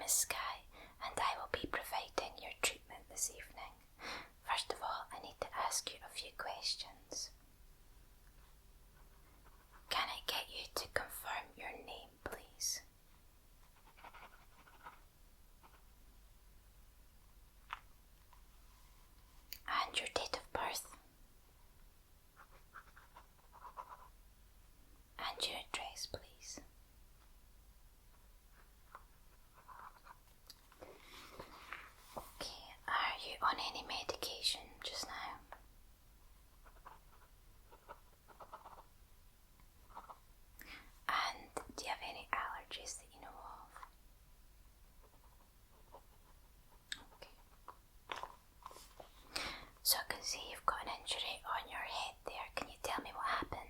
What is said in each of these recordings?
is Sky, and I will be providing your treatment this evening. First of all, I need to ask you a few questions. Can I get you to confirm your name, please? And your date of birth? And your address, please. Okay, are you on any medication just now? And do you have any allergies that you know of? Okay. So I can see you've got an injury on your head there. Can you tell me what happened?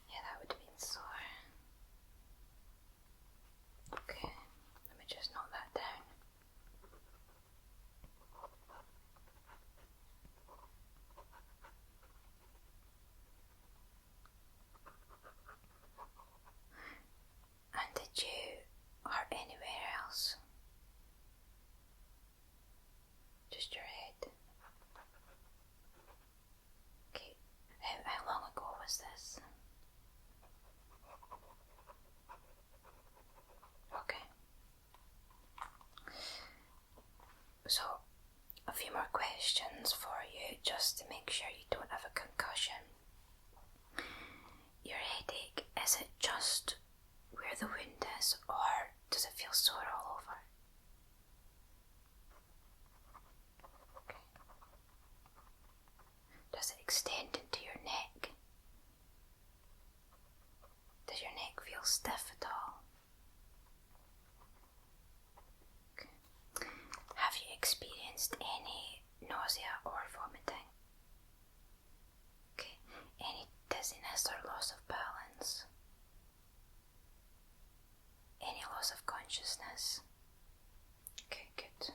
Yeah, that would have been sore. Okay, let me just note that down. And did you hurt anywhere else? Just your head? Okay, how long ago was this? Okay. So, a few more questions for you just to make sure you don't have a concussion. Your headache, is it just where the wound is, or does it feel sore all over? Okay. Does it extend into your neck? Does your neck feel stiff at all? Okay. Have you experienced any nausea or vomiting? Okay. Any dizziness or loss of balance? Any loss of consciousness? Okay, good.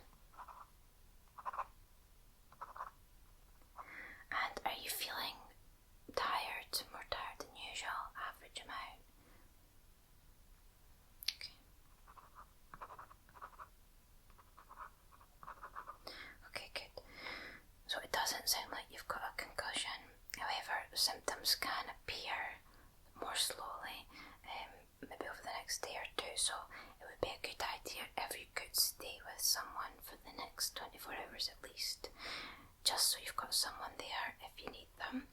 And are you feeling tired, more tired than usual, average amount? Okay. Okay, good. So it doesn't sound like you've got a concussion. However, the symptoms can appear more slowly, maybe over the next day or two, so it would be a good idea if you could stay with someone for the next 24 hours at least, just so you've got someone there if you need them.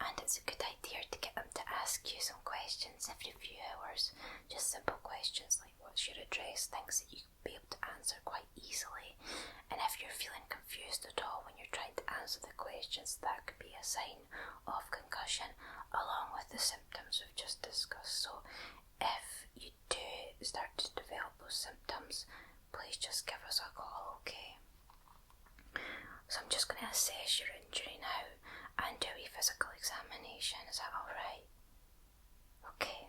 And it's a good idea to get them to ask you some questions every few hours, just simple questions like what's your address, things that you'll be able to answer quite easily. And if you're feeling confused at all when you're trying to answer the questions, that could be a sign of concussion along with the symptoms we've just discussed. So if you do start to develop those symptoms, please just give us a call, okay? So I'm just going to assess your injury now and do a physical examination. Is that alright? Okay.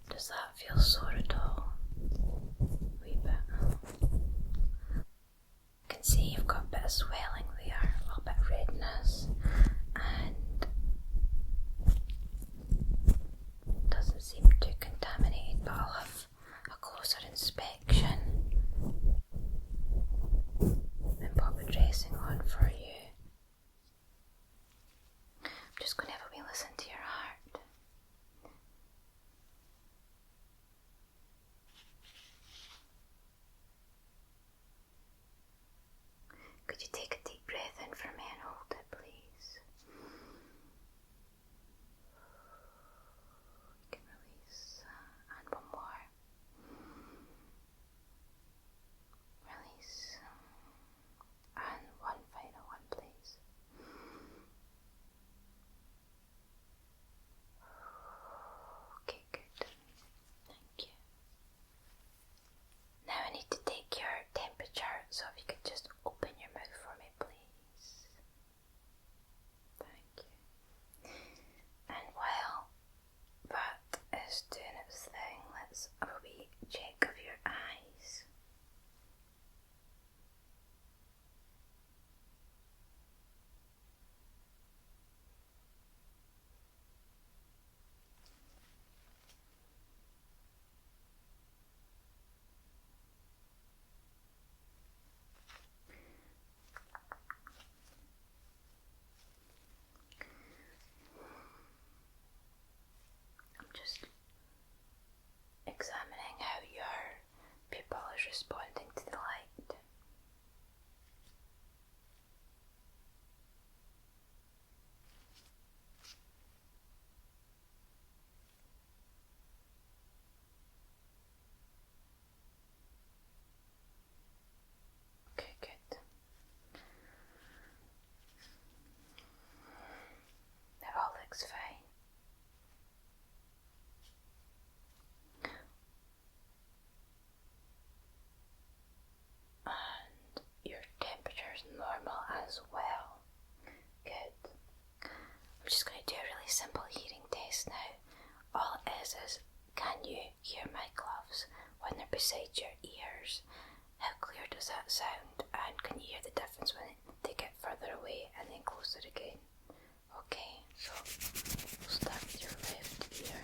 Does that feel sore at all? A wee bit. I can see you've got a bit of swelling there, a little bit of redness, and doesn't seem too contaminated, but I'll have a closer inspection and pop a dressing on for you. I'm just going to have a wee listen to your heart. Could you take a deep breath in for me and hold it, please? as well. Good. I'm just going to do a really simple hearing test now. All it is can you hear my gloves when they're beside your ears? How clear does that sound? And can you hear the difference when they get further away and then closer again? Okay, so we'll start with your left ear.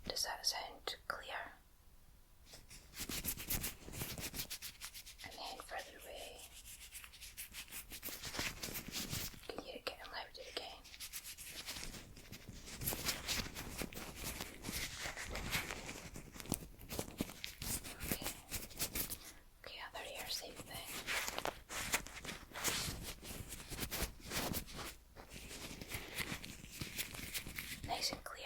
Does that sound clear? And then further away. Can you hear it getting louder again? Okay, other ear, same thing. Nice and clear.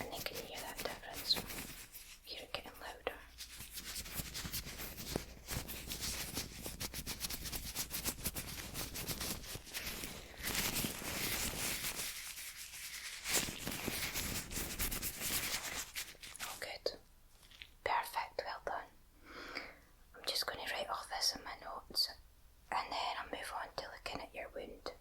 And then can you hear that difference? Hear it getting louder. Oh, good. Perfect, well done. I'm just going to write all this in my notes and then I'll move on to looking at your wound.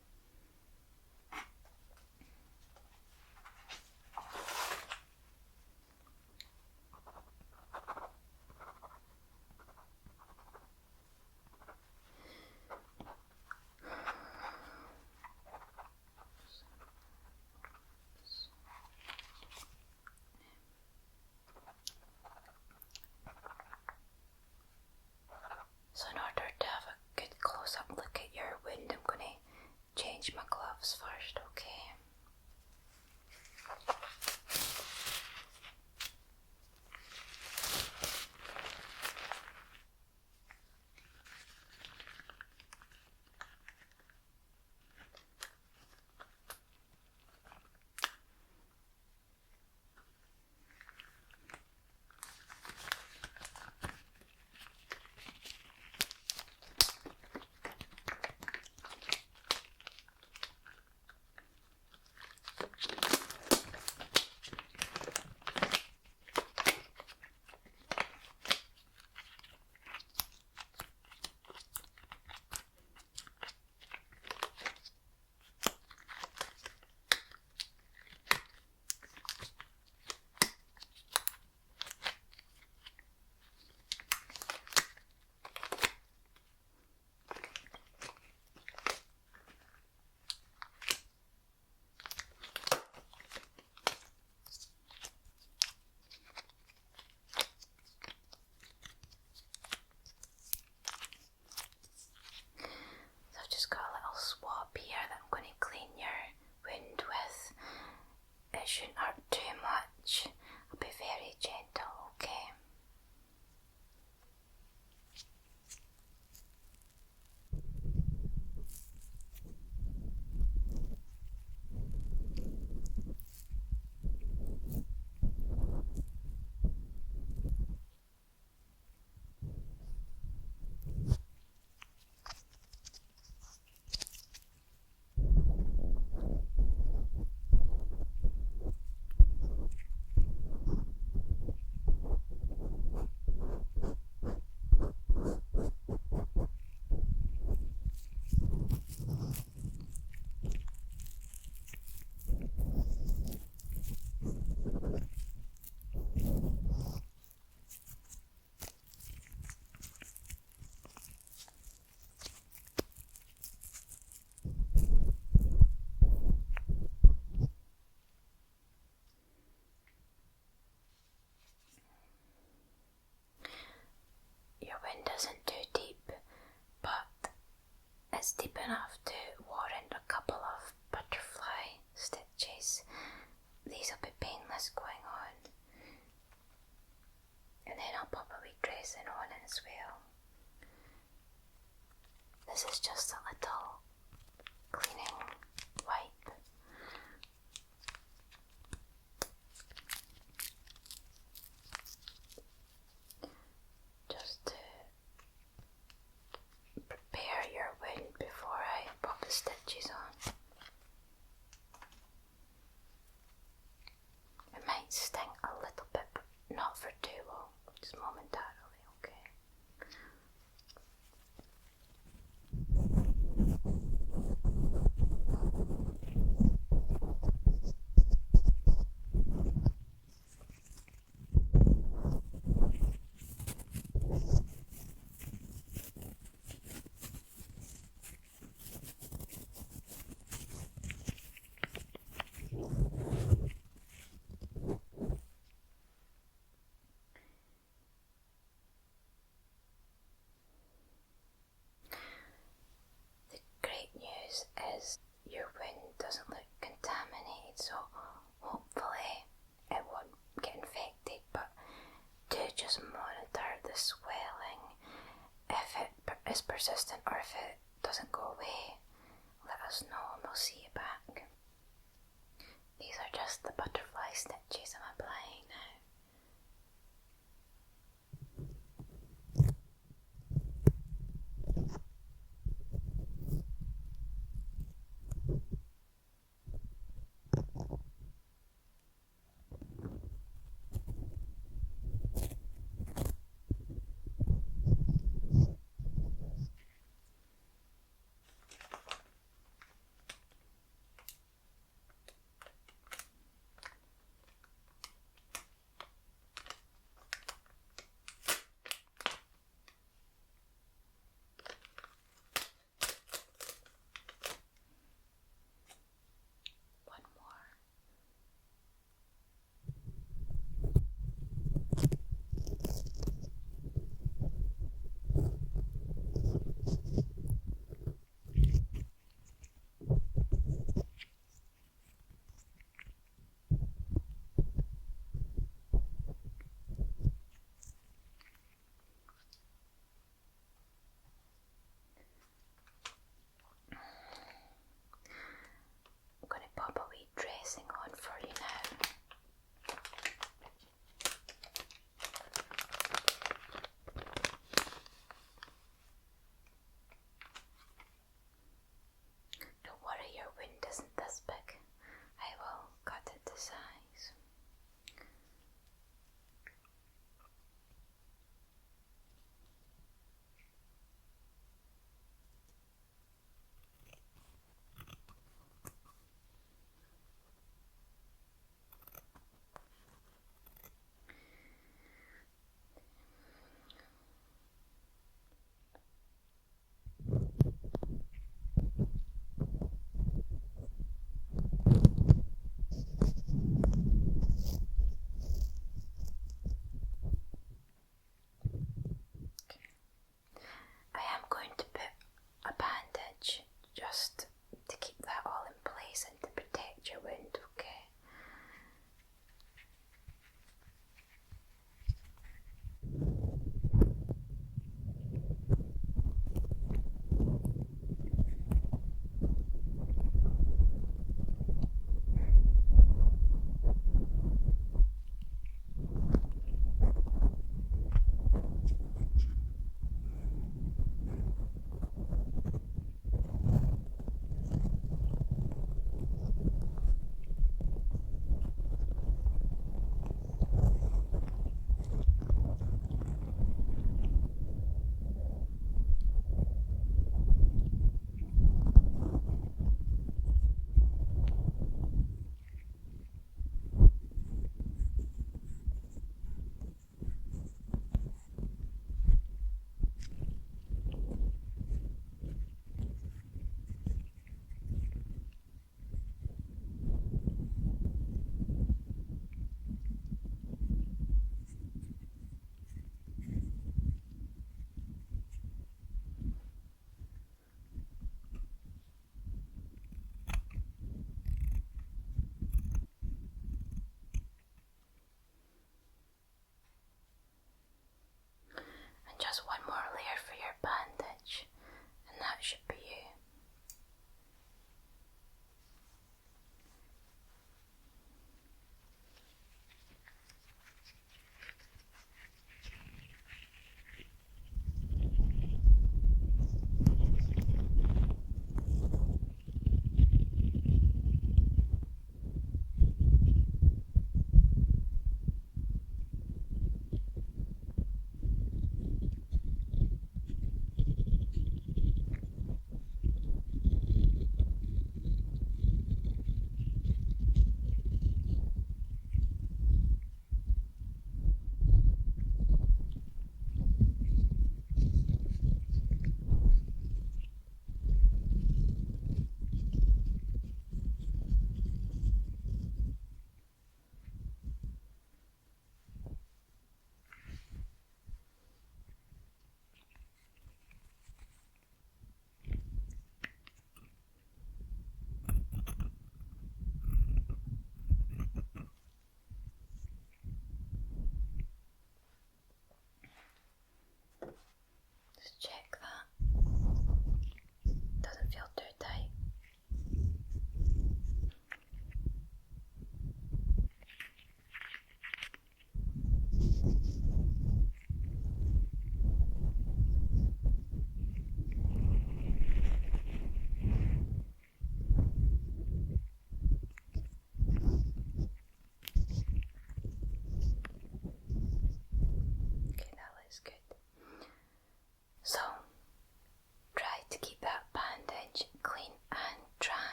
So in order to have a good close-up look at your wound, I'm going to change my gloves first, okay? Just got a little swab here that I'm going to clean your wound with. It shouldn't hurt too much. I'll be very gentle, okay? Your wound isn't too deep, but it's deep enough to warrant a couple of butterfly stitches. These will be painless going on. And then I'll pop a wee dressing on it as well. This is just a little cleaning wipe. Just to prepare your wound before I pop the stitches on. persistent or if it doesn't go away, let us know and we'll see you back. These are just the butterfly stitches I'm applying now.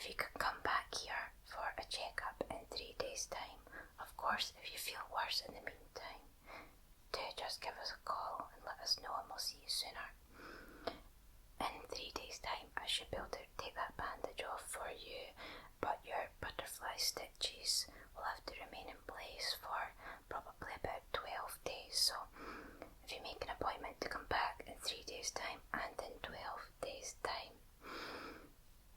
if you could come back here for a checkup in 3 days' time. Of course, if you feel worse in the meantime, do just give us a call and let us know, and we'll see you sooner. In 3 days' time, I should be able to take that bandage off for you, but your butterfly stitches will have to remain in place for probably about 12 days. So if you make an appointment to come back in 3 days' time and in 12 days' time,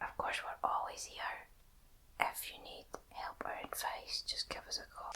of course we're always here. If you need help or advice, just give us a call.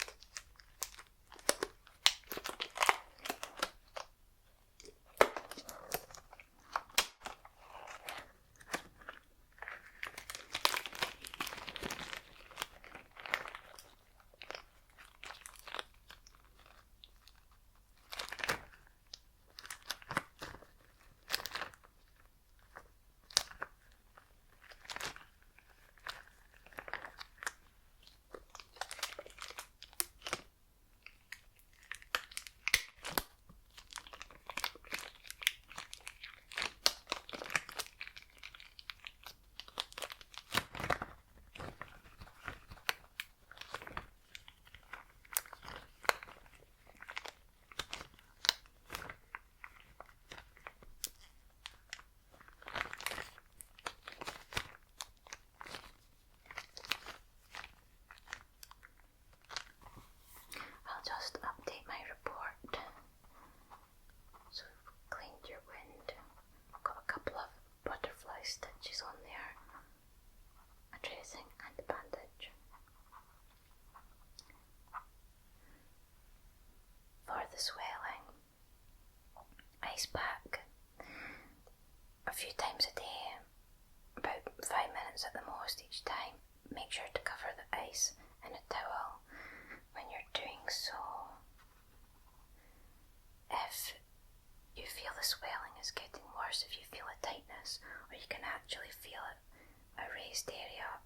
I'll just update my report. So we've cleaned your wound. I've got a couple of butterfly stitches on there, a dressing and a bandage. For the swelling, ice pack a few times a day, about 5 minutes at the most each time. Make sure to cover the ice in a towel when you're doing so. If you feel the swelling is getting worse, if you feel a tightness, or you can actually feel it, a raised area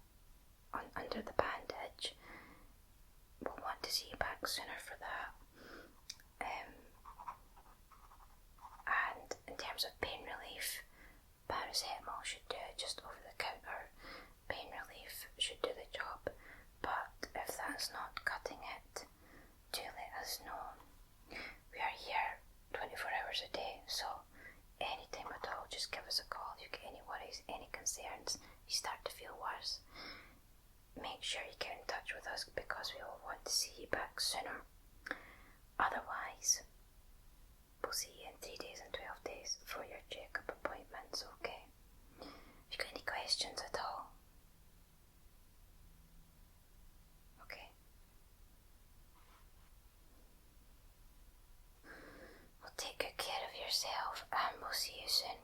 under the bandage, we'll want to see you back sooner for that. And in terms of pain relief, paracetamol should do it, just over the counter pain relief should do the job. But if that's not cutting it, do let us know. We are here 24 hours a day, so anytime at all, just give us a call. If you get any worries, any concerns, you start to feel worse, make sure you get in touch with us, because we all want to see you back sooner. Otherwise, we'll see you in 3 days and 12 days for your checkup appointments, okay? Have you got any questions at all? Okay. Well, take good care of yourself, and we'll see you soon.